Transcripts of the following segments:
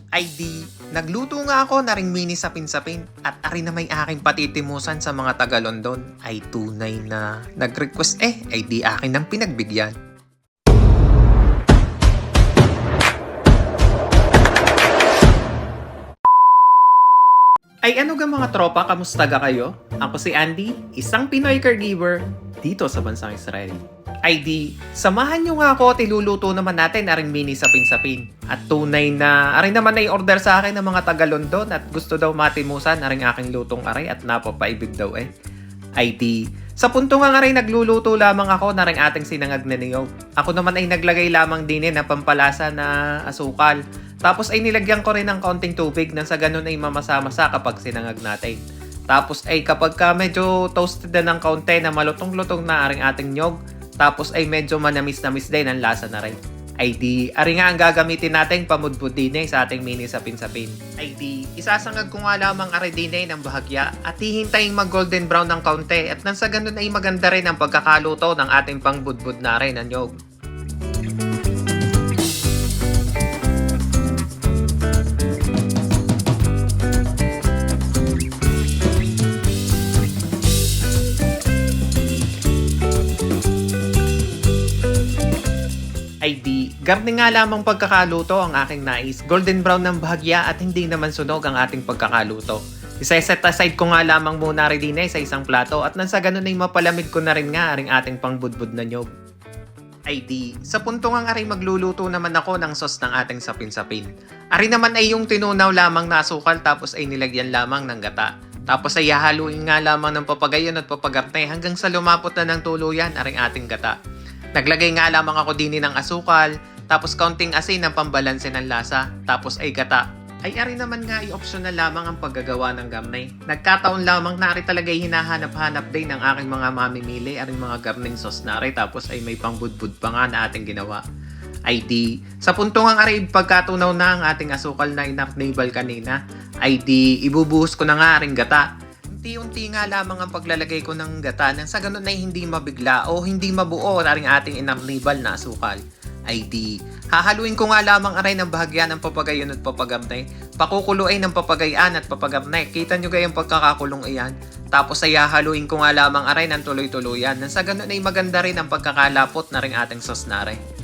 ID, nagluto nga ako na ring mini sapin-sapin at ari na may aking patitimusan sa mga taga-London ay tunay na nag-request ay di akin ng pinagbigyan. Ay ano ga mga tropa, kamusta ga kayo? Ako si Andy, isang Pinoy caregiver dito sa bansang Israel. ID, samahan nyo nga ako at iluluto naman natin aring mini sapin-sapin. At tunay na, aring naman na order sa akin ng mga taga-London at gusto daw matimusan aring aking lutong aray at napapaibig daw ID, sa punto nga aray nagluluto lamang ako na ring ating sinangag na niyog. Ako naman ay naglagay lamang din ng pampalasa na asukal. Tapos ay nilagyan ko rin ng kaunting tubig nang sa ganun ay mamasa-masa kapag sinangag natin. Tapos ay kapag ka medyo toasted na ng kaunti na malutong-lutong na aring ating nyog, tapos ay medyo manamis-namis din ang lasa na rin. Ay di, ari nga ang gagamitin natin pamudbud din sa ating mini sapin-sapin. Ay di, isasangag ko nga lamang ari din ng bahagya at hihintayin mag golden brown ng kaunti at nang sa ganun ay maganda rin ang pagkakaluto ng ating pangbudbud na rin ang nyog. ID, garni nga lamang pagkakaluto ang aking nais. Golden brown ng bahagya at hindi naman sunog ang ating pagkakaluto. Isa-set aside ko nga lamang muna rin din sa isang plato at nang sa ganun ay mapalamig ko na rin nga aring ating pangbudbud na nyog. ID, sa punto nga aring magluluto naman ako ng sauce ng ating sapin-sapin. Ari naman ay yung tinunaw lamang na asukal tapos ay nilagyan lamang ng gata. Tapos ay hahaluin nga lamang ng papagayon at papagarte hanggang sa lumapot na ng tuluyan aring ating gata. Naglagay nga lamang ako din ng asukal, tapos kaunting asin ng pambalanse ng lasa, tapos ay gata. Ay ari naman nga ay optional lamang ang paggagawa ng gamnay. Nagkataon lamang na ari talaga hinahanap-hanap din ng aking mga mamimili, aring mga garning sauce na ari, tapos ay may pangbudbud pa nga na ating ginawa. Ay di, sa punto nga ari pagkatunaw na ang ating asukal na inaknibal kanina, ay di ibubuhos ko na nga aring gata. Unti-unti nga lamang ang paglalagay ko ng gata nang sa ganun ay hindi mabigla o hindi mabuo aring ating inarnibal na asukal. Ay di, hahaluin ko nga lamang aray ng bahagya ng papagayon at papagamnay. Pakukuluin ng papagayan at papagamnay. Kita nyo gayang pagkakakulong iyan. Tapos ay hahaluin ko nga lamang aray ng tuloy-tuluyan nang sa ganun ay maganda rin ang pagkakalapot na ring ating sauce na aray.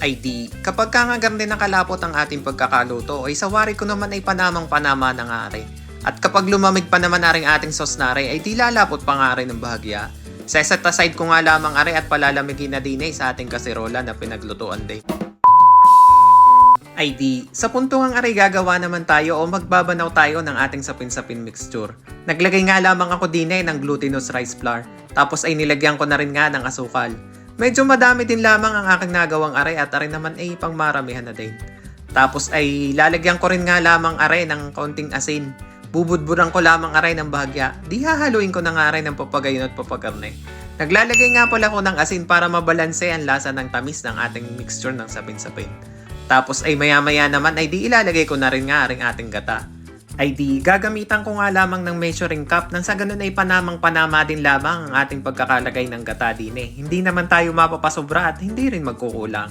ID, kapag ka nga ganda nakalapot ang ating pagkakaluto, ay sawari ko naman ay panamang-panama na nga ari. At kapag lumamig pa naman aring ating sauce na ari, ay di lalapot pa nga ari ng bahagya. Set aside ko nga lamang ari at palalamigin na din sa ating kaserola na pinaglutuan din. ID, sa punto nga ari gagawa naman tayo o magbabanaw tayo ng ating sapin-sapin mixture. Naglagay nga lamang ako din ng glutinous rice flour, tapos ay nilagyan ko na rin nga ng asukal. Medyo madami din lamang ang aking nagawang aray at aray naman ay pangmaramihan na din. Tapos ay lalagyan ko rin nga lamang aray ng kaunting asin. Bubudburan ko lamang aray ng bahagya. Di hahaluin ko na nga aray ng papagayon at papagarne. Naglalagay nga pala ko ng asin para mabalanse ang lasa ng tamis ng ating mixture ng sapin-sapin. Tapos ay maya-maya naman ay di ilalagay ko na rin nga aring ating gata. Ay di, gagamitan ko nga lamang ng measuring cup nang sa ganun ay panamang-panama din lamang ang ating pagkakalagay ng gata din Hindi naman tayo mapapasobra at hindi rin magkukulang.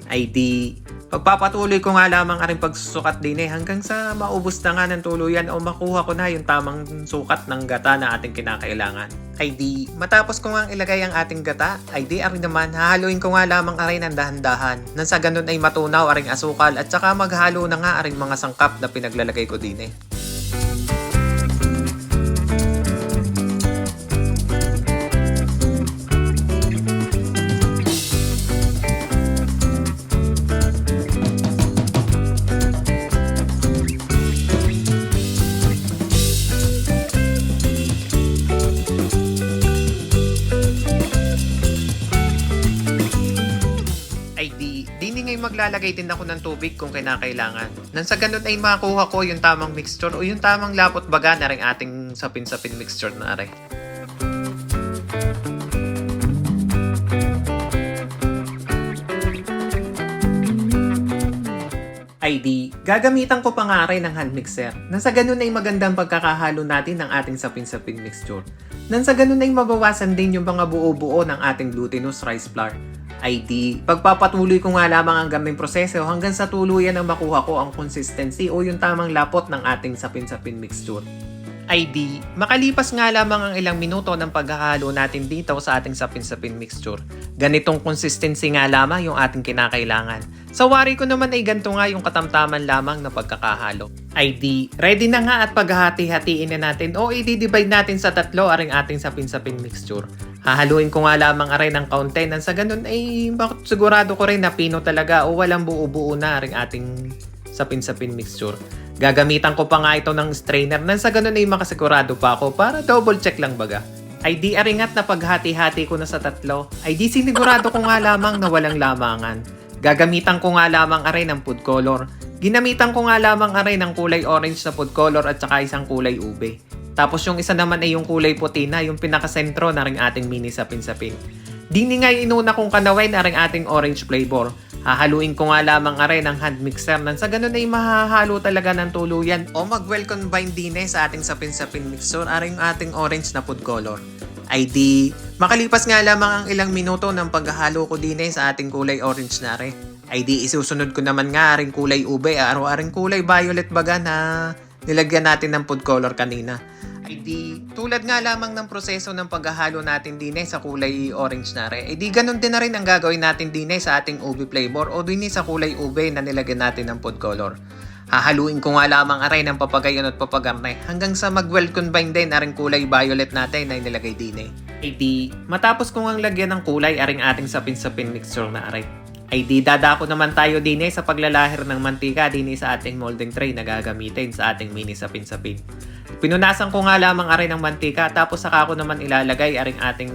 Ay di, pagpapatuloy ko nga lamang aring pagsusukat din hanggang sa maubos na nga ng tuluyan o makuha ko na yung tamang sukat ng gata na ating kinakailangan. Ay di, matapos ko nga ilagay ang ating gata, ay di aring naman hahaluin ko nga lamang aring ng dahan-dahan nang sa ganun ay matunaw aring asukal at saka maghalo na nga aring mga sangkap na pinaglalagay ko din maglalagay din ako ng tubig kung kinakailangan. Nang sa ganun ay makuha ko yung tamang mixture o yung tamang lapot baga na rin ating sapin-sapin mixture na rin. ID, gagamitan ko pa nga rin ng hand mixer. Nang sa ganun ay magandang pagkakahalo natin ng ating sapin-sapin mixture. Nang sa ganun ay mabawasan din yung mga buo-buo ng ating glutinous rice flour. ID, pagpapatuloy ko nga lamang ang gaming proseso hanggang sa tuluyan na makuha ko ang consistency o yung tamang lapot ng ating sapin-sapin mixture. ID, makalipas nga lamang ang ilang minuto ng paghahalo natin dito sa ating sapin-sapin mixture. Ganitong consistency nga lamang yung ating kinakailangan. Sa wari ko naman ay ganito nga yung katamtaman lamang na pagkakahalo. ID, ready na nga at paghahati-hatiin na natin o i-divide natin sa tatlo aring ating sapin-sapin mixture. Hahaluin ko nga lamang aray ng kaunti nang sa ganun ay sigurado ko rin na pino talaga o walang buo-buo na aring ating sapin-sapin mixture. Gagamitan ko pa nga ito ng strainer nang sa ganun ay makasigurado pa ako para double check lang baga. Ay di aringat na paghati-hati ko na sa tatlo, ay di sinigurado ko nga lamang na walang lamangan. Gagamitan ko nga lamang aray ng food color. Ginamitan ko nga lamang aray ng kulay orange na food color at saka isang kulay ube. Tapos yung isa naman ay yung kulay puti na yung pinakasentro na ring ating mini sapin-sapin. Dini nga inuna kong kanaway na ring ating orange flavor. Hahaluin ko nga lamang aray ng hand mixer nang sa ganun ay mahahalo talaga ng tuluyan o mag-well combine din sa ating sapin-sapin mixture aring ating orange na food color. Ay di, makalipas nga lamang ang ilang minuto ng paghahalo ko din sa ating kulay orange na aray. Ay di, isusunod ko naman nga aring kulay ube aring kulay violet baga na nilagyan natin ng food color kanina. Ay di, tulad nga lamang ng proseso ng paghahalo natin din sa kulay orange na rin, ay di ganun din na rin ang gagawin natin din sa ating ube flavor o din sa kulay ube na nilagyan natin ng food color. Hahaluin ko nga lamang aray ng papagayon at papagarne hanggang sa mag-well combine din aring kulay violet natin na nilagay din Ay di, matapos kong ang lagyan ng kulay aring ating sapin-sapin mixture na aray. Ay di, dadako naman tayo din sa paglalahir ng mantika din sa ating molding tray na gagamitin sa ating mini sapin-sapin. Pinunasan ko nga lamang aray ng mantika tapos saka ko naman ilalagay aring ating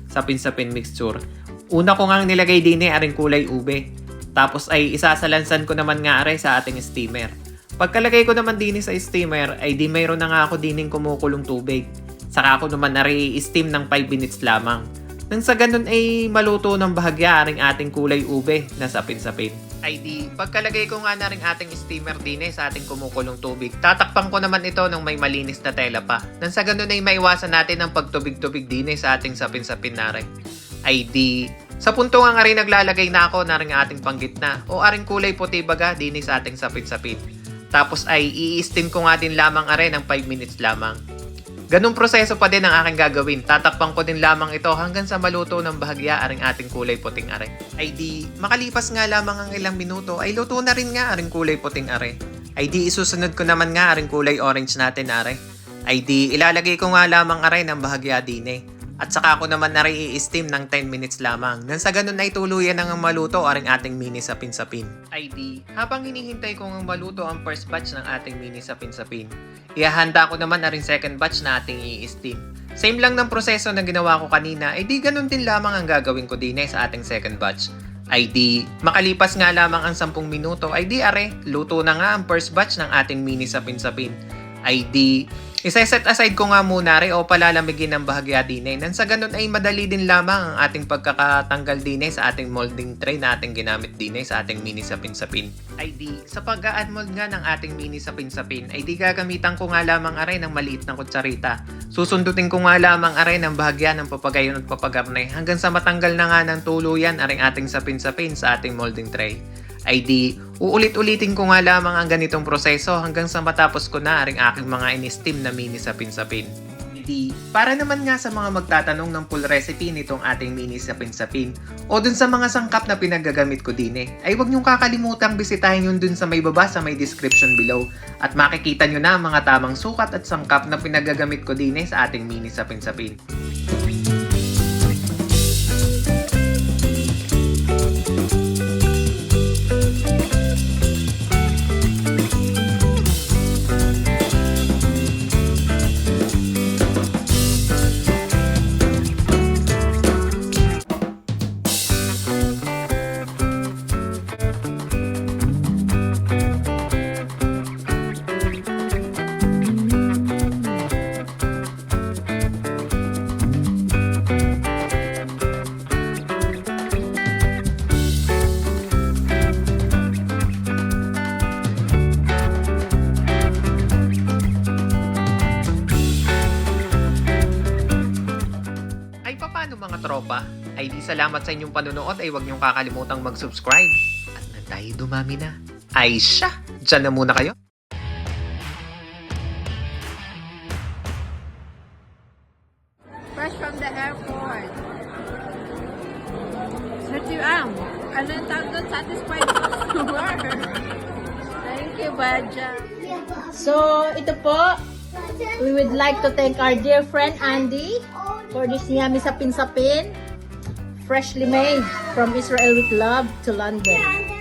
sapin-sapin mixture. Una ko nga nilagay din aring kulay ube. Tapos ay isasalansan ko naman nga aray sa ating steamer. Pagkalagay ko naman din sa steamer ay di mayroon na nga ako dining kumukulong tubig. Saka ko naman aray steam ng 5 minutes lamang. Nang sa ganun ay maluto ng bahagya aring ating kulay ube na sapin-sapin. Ay di, pagkalagay ko nga na rin ating steamer din sa ating kumukulong tubig, tatakpan ko naman ito ng may malinis na tela pa. Nang sa ganun ay maiwasan natin ang pagtubig-tubig din sa ating sapin-sapin na rin. Ay di, sa punto nga rin naglalagay na ako na rin ating panggitna o aring kulay puti baga din sa ating sapin-sapin. Tapos ay i-steam ko nga din lamang arin ng 5 minutes lamang. Ganung proseso pa din ang aking gagawin. Tatakpan ko din lamang ito hanggang sa maluto ng bahagya aring ating kulay puting are. Ay di, makalipas nga lamang ang ilang minuto ay luto na rin nga aring kulay puting are. Ay di, isusunod ko naman nga aring kulay orange natin are. Ay di, ilalagay ko nga lamang are ng bahagya din At saka ko naman na i-steam ng 10 minutes lamang. Nang sa ganun ay tuluyan nang maluto aring ating mini sapin-sapin. Ay di, habang hinihintay kong maluto ang first batch ng ating mini sapin-sapin, ihahanda ko naman na rin second batch na ating i-steam. Same lang ng proseso na ginawa ko kanina, ay di ganun din lamang ang gagawin ko din sa ating second batch. Ay di, makalipas nga lamang ang 10 minuto, ay di are, luto na nga ang first batch ng ating mini sapin-sapin. Ay di, isa-set aside ko nga muna rin o palalamigin ng bahagya din nang sa ganun ay madali din lamang ang ating pagkakatanggal din sa ating molding tray na ating ginamit din sa ating mini sapin-sapin. Ay di, sa pag-a-unmold nga ng ating mini sapin-sapin ay di gagamitan ko nga lamang aray ng maliit na kutsarita. Susundutin ko nga lamang aray ng bahagya ng papagayon at papagarne hanggang sa matanggal na nga ng tuluyan aring ating sapin-sapin sa ating molding tray. Ay di, uulit-ulitin ko nga lamang ang ganitong proseso hanggang sa matapos ko na aring aking mga in-steam na mini sapin-sapin. Di, para naman nga sa mga magtatanong ng full recipe nitong ating mini sapin-sapin o dun sa mga sangkap na pinagagamit ko din ay huwag niyong kakalimutang bisitahin yun dun sa may baba sa may description below at makikita nyo na ang mga tamang sukat at sangkap na pinagagamit ko din sa ating mini sapin-sapin. pa, ay di salamat sa inyong panonood ay huwag niyong kakalimutang mag-subscribe. At na tayo dumami na. Ay siya! Diyan na muna kayo. Fresh from the airport. Here you am. And then I'm satisfied with work. Thank you, Badja. So, ito po, we would like to thank our dear friend Andy for this yummy sapin-sapin, freshly made from Israel with love to London.